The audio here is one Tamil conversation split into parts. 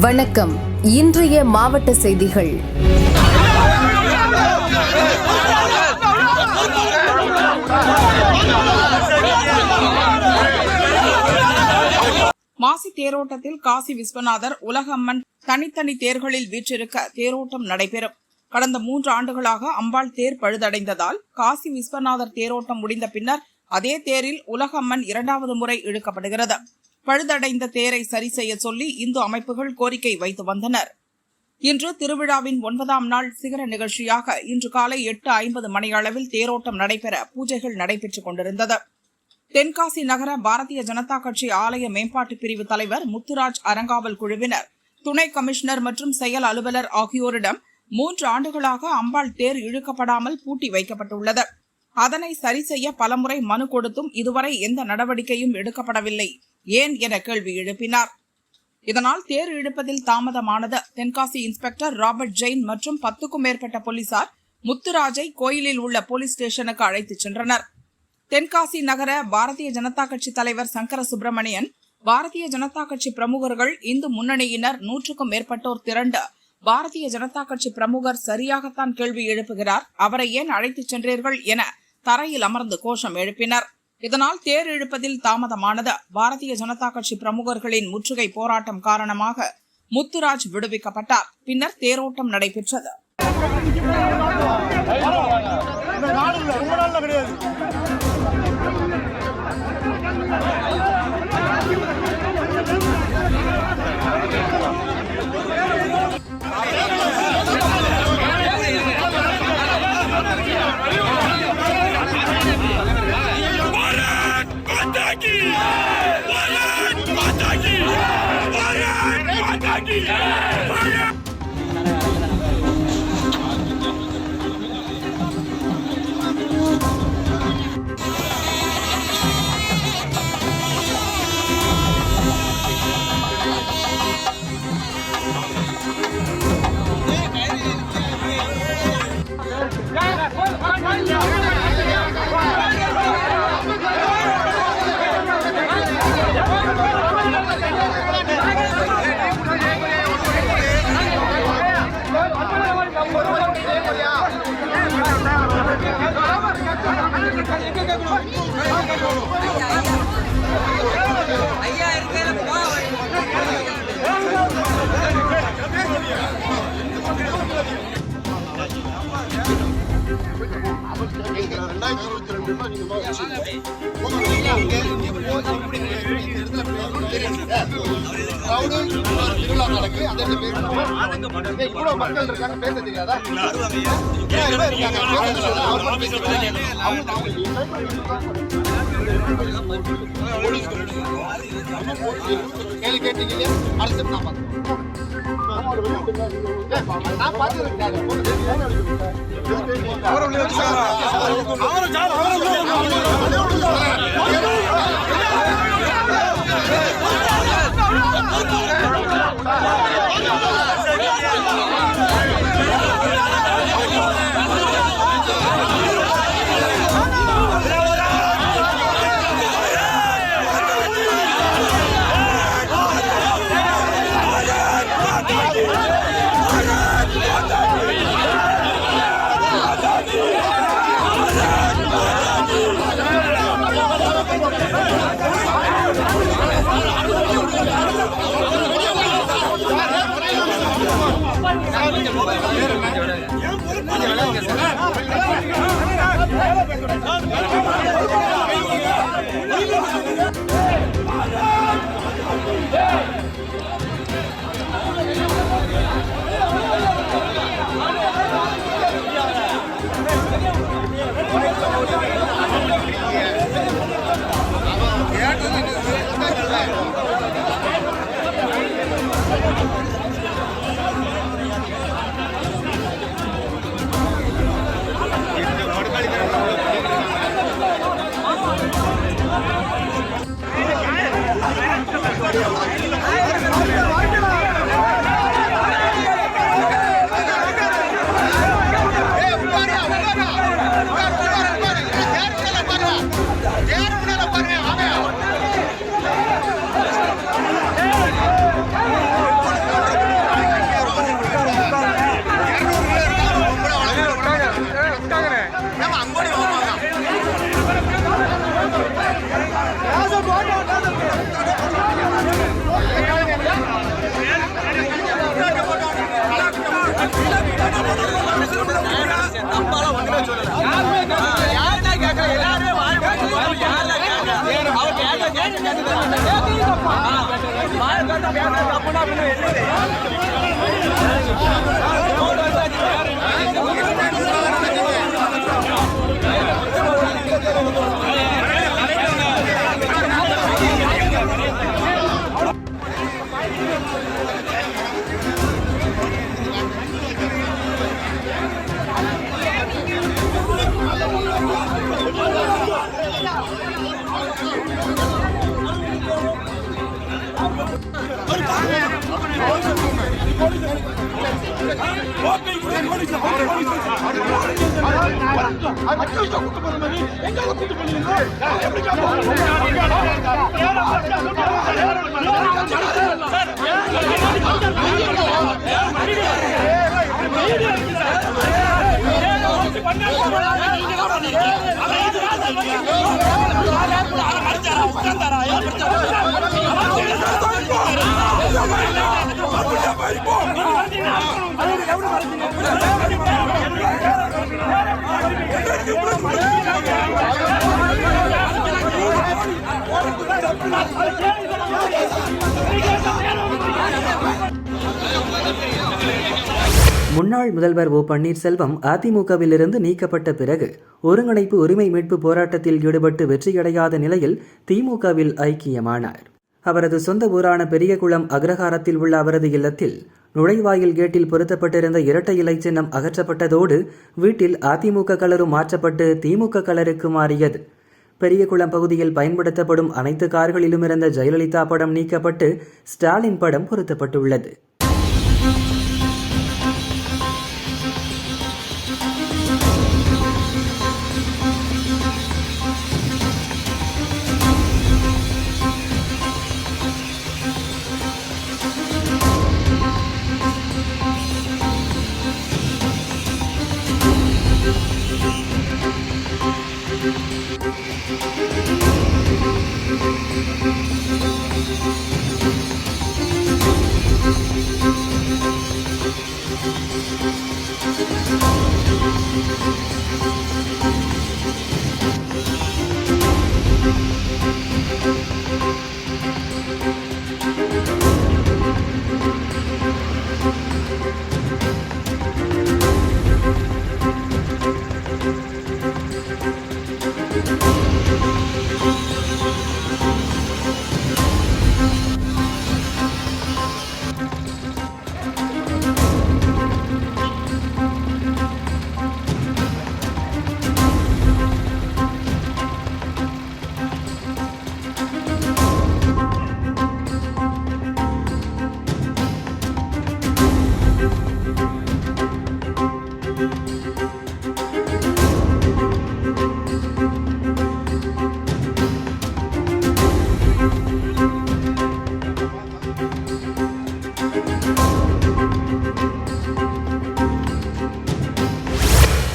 வணக்கம். இன்றைய மாவட்ட செய்திகள். மாசி தேரோட்டத்தில் காசி விஸ்வநாதர் உலகம்மன் தனித்தனி தேர்களில் வீற்றிருக்க தேரோட்டம் நடைபெறும். கடந்த 3 ஆண்டுகளாக அம்பாள் தேர் பழுதடைந்ததால் காசி விஸ்வநாதர் தேரோட்டம் முடிந்த பின்னர் அதே தேரில் உலகம்மன் 2வது முறை இழுக்கப்படுகிறது. பழுதடைந்த தேரை சரி செய்ய சொல்லி இந்து அமைப்புகள் கோரிக்கை வைத்து வந்தனர். இன்று திருவிழாவின் 9ஆம் நாள் சிகர நிகழ்ச்சியாக இன்று காலை 8:50 மணியளவில் தேரோட்டம் நடைபெற பூஜைகள் நடைபெற்றுக் கொண்டிருந்தது. தென்காசி நகர பாரதிய ஜனதா கட்சி ஆலய மேம்பாட்டு பிரிவு தலைவர் முத்துராஜ் அறங்காவல் குழுவினர், துணை கமிஷனர் மற்றும் செயல் அலுவலர் ஆகியோரிடம் 3 ஆண்டுகளாக அம்பாள் தேர் இழுக்கப்படாமல் பூட்டி வைக்கப்பட்டுள்ளது. அதனை சரி செய்ய பலமுறை மனு கொடுத்தும் இதுவரை எந்த நடவடிக்கையும் எடுக்கப்படவில்லை ஏன் என கேள்வி எழுப்பினார். இதனால் தேர் இழுப்பதில் தாமதமானது. தென்காசி இன்ஸ்பெக்டர் ராபர்ட் ஜெயின் மற்றும் 10க்கும் மேற்பட்ட போலீசார் முத்துராஜை கோயிலில் உள்ள போலீஸ் ஸ்டேஷனுக்கு அழைத்துச் சென்றனர். தென்காசி நகர பாரதிய ஜனதா கட்சி தலைவர் சங்கர சுப்பிரமணியன், பாரதிய ஜனதா கட்சி பிரமுகர்கள், இந்து முன்னணியினர் 100க்கும் மேற்பட்டோர் திரண்டு பாரதிய ஜனதா கட்சி பிரமுகர் சரியாகத்தான் கேள்வி எழுப்புகிறார், அவரை ஏன் அழைத்துச் சென்றீர்கள் என தரையில் அமர்ந்து கோஷம் எழுப்பினர். இதனால் தேர் இழுப்பதில் தாமதமானது. பாரதிய ஜனதா கட்சி பிரமுகர்களின் முற்றுகை போராட்டம் காரணமாக முத்துராஜ் விடுவிக்கப்பட்டார். பின்னர் தேரோட்டம் நடைபெற்றது. முன்னாள் முதல்வர் ஓ பன்னீர்செல்வம் அதிமுகவிலிருந்து நீக்கப்பட்ட பிறகு ஒருங்கிணைப்பு உரிமை மீட்பு போராட்டத்தில் ஈடுபட்டு வெற்றியடையாத நிலையில் திமுகவில் ஐக்கியமானார். அவரது சொந்த ஊரான பெரியகுளம் அக்ரஹாரத்தில் உள்ள அவரது இல்லத்தில் நுழைவாயில் கேட்டில் பொருத்தப்பட்டிருந்த இரட்டை இலை சின்னம் அகற்றப்பட்டதோடு வீட்டில் அதிமுக கலரும் மாற்றப்பட்டு திமுக கலருக்கு மாறியது. பெரியகுளம் பகுதியில் பயன்படுத்தப்படும் அனைத்து கார்களிலும் இருந்த ஜெயலலிதா படம் நீக்கப்பட்டு ஸ்டாலின் படம் பொருத்தப்பட்டுள்ளது.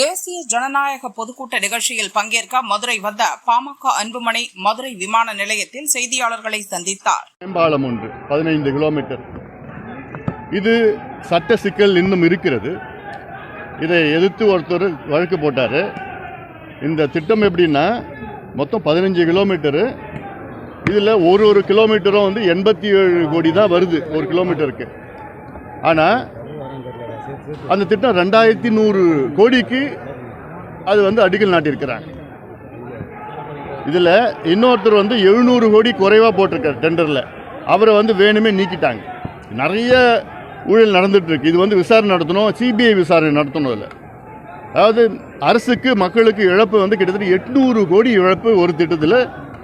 தேசிய ஜனநாயக பொதுக்கூட்ட நிகழ்ச்சியில் பங்கேற்க மதுரை வந்த பாமக அன்புமணி மதுரை விமான நிலையத்தில் செய்தியாளர்களை சந்தித்தார். மேம்பாலம் ஒன்று 15 கிலோமீட்டர், இது சட்ட சிக்கல் இன்னும் இருக்கிறது. இதை எதிர்த்து ஒருத்தர் வழக்கு போட்டார். இந்த திட்டம் எப்படின்னா மொத்தம் 15 கிலோமீட்டரு, இதில் ஒரு கிலோமீட்டரும் வந்து 87 கோடி தான் வருது ஒரு கிலோமீட்டருக்கு. ஆனால் அந்த திட்டம் 2100 கோடிக்கு அது வந்து அடிக்கல் நாட்டியிருக்கிறாங்க. இதில் இன்னொருத்தர் வந்து 700 கோடி குறைவாக போட்டிருக்கார் டெண்டரில். அவரை வந்து வேணுமே நீக்கிட்டாங்க. நிறைய ஊழல் நடந்துட்டு இருக்கு. இது வந்து விசாரணை நடத்தணும், சிபிஐ விசாரணை நடத்தணும். இல்லை, அதாவது அரசுக்கு மக்களுக்கு இழப்பு வந்து கிட்டத்தட்ட 800 கோடி இழப்பு ஒரு திட்டத்தில்.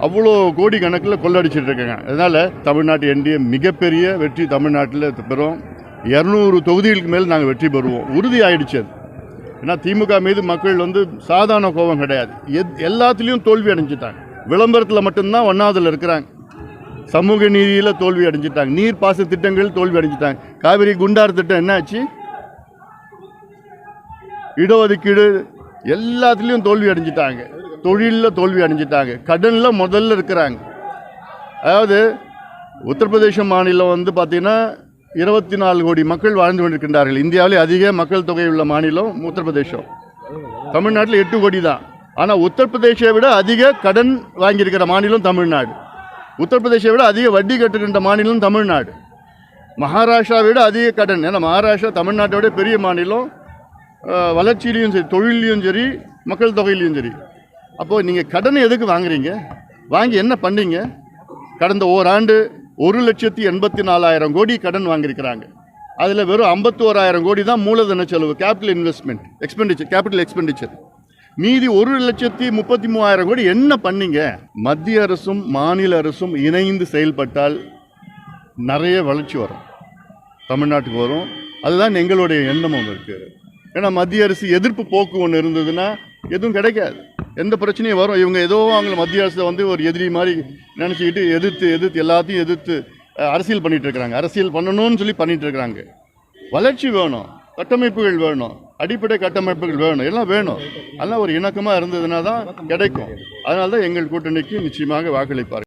அவ்வளோ கோடி கணக்கில் கொள்ளடிச்சிட்டு இருக்காங்க. அதனால் தமிழ்நாட்டு என்டிஏ மிகப்பெரிய வெற்றி தமிழ்நாட்டில் பெறும். 200 தொகுதிகளுக்கு மேல் நாங்கள் வெற்றி பெறுவோம், உறுதி ஆயிடுச்சு அது. ஏன்னா திமுக மீது மக்கள் வந்து சாதாரண கோபம் கிடையாது. எல்லாத்துலேயும் தோல்வி அடைஞ்சிட்டாங்க. விளம்பரத்தில் மட்டும்தான் 1ஆவதுல இருக்கிறாங்க. சமூக நீதியில் தோல்வி அடைஞ்சிட்டாங்க. நீர்ப்பாச திட்டங்கள் தோல்வி அடைஞ்சிட்டாங்க. காவிரி குண்டார் திட்டம் என்ன ஆச்சு? இடஒதுக்கீடு எல்லாத்துலேயும் தோல்வி அடைஞ்சிட்டாங்க. தொழிலில் தோல்வி அடைஞ்சிட்டாங்க. கடனில் முதல்ல இருக்கிறாங்க. அதாவது உத்தரப்பிரதேச மாநிலம் வந்து பார்த்திங்கன்னா 24 கோடி மக்கள் வாழ்ந்து கொண்டிருக்கின்றார்கள். இந்தியாவிலே அதிக மக்கள் தொகை உள்ள மாநிலம் உத்தரப்பிரதேசம். தமிழ்நாட்டில் 8 கோடி தான். ஆனால் உத்தரப்பிரதேசை விட அதிக கடன் வாங்கியிருக்கிற மாநிலம் தமிழ்நாடு. உத்தரப்பிரதேசை விட அதிக வட்டி கட்டுகின்ற மாநிலம் தமிழ்நாடு. மகாராஷ்டிராவை விட அதிக கடன். ஏன்னா மகாராஷ்டிரா தமிழ்நாட்டை விட பெரிய மாநிலம், வளர்ச்சியிலையும் சரி, தொழிலையும் சரி, மக்கள் தொகையிலையும் சரி. அப்போது நீங்கள் கடனை எதுக்கு வாங்குறீங்க? வாங்கி என்ன பண்ணீங்க? கடந்த ஓராண்டு 1,84,000 கோடி கடன் வாங்கியிருக்கிறாங்க. அதில் வெறும் 51,000 கோடி தான் மூலதன செலவு, கேபிட்டல் எக்ஸ்பெண்டிச்சர். மீதி 1,33,000 கோடி என்ன பண்ணீங்க? மத்திய அரசும் மாநில அரசும் இணைந்து செயல்பட்டால் நிறைய வளர்ச்சி வரும், தமிழ்நாட்டுக்கு வரும். அதுதான் எங்களுடைய எண்ணமும் இருக்குது. ஏன்னா மத்திய அரசு எதிர்ப்பு போக்கு ஒன்று இருந்ததுன்னா எதுவும் கிடைக்காது, எந்த பிரச்சனையும் வரும். இவங்க ஏதோ அவங்கள மத்திய அரசை வந்து ஒரு எதிரி மாதிரி நினச்சிக்கிட்டு எதிர்த்து எல்லாத்தையும் எதிர்த்து அரசியல் பண்ணிகிட்டு இருக்கிறாங்க. அரசியல் பண்ணணும்னு சொல்லி பண்ணிகிட்டு இருக்கிறாங்க. வளர்ச்சி வேணும், கட்டமைப்புகள் வேணும், அடிப்படை கட்டமைப்புகள் வேணும், எல்லாம் வேணும். அதெல்லாம் ஒரு இணக்கமாக இருந்ததுன்னா தான் கிடைக்கும். அதனால தான் எங்கள் கூட்டணிக்கு நிச்சயமாக வாக்களிப்பார்கள்.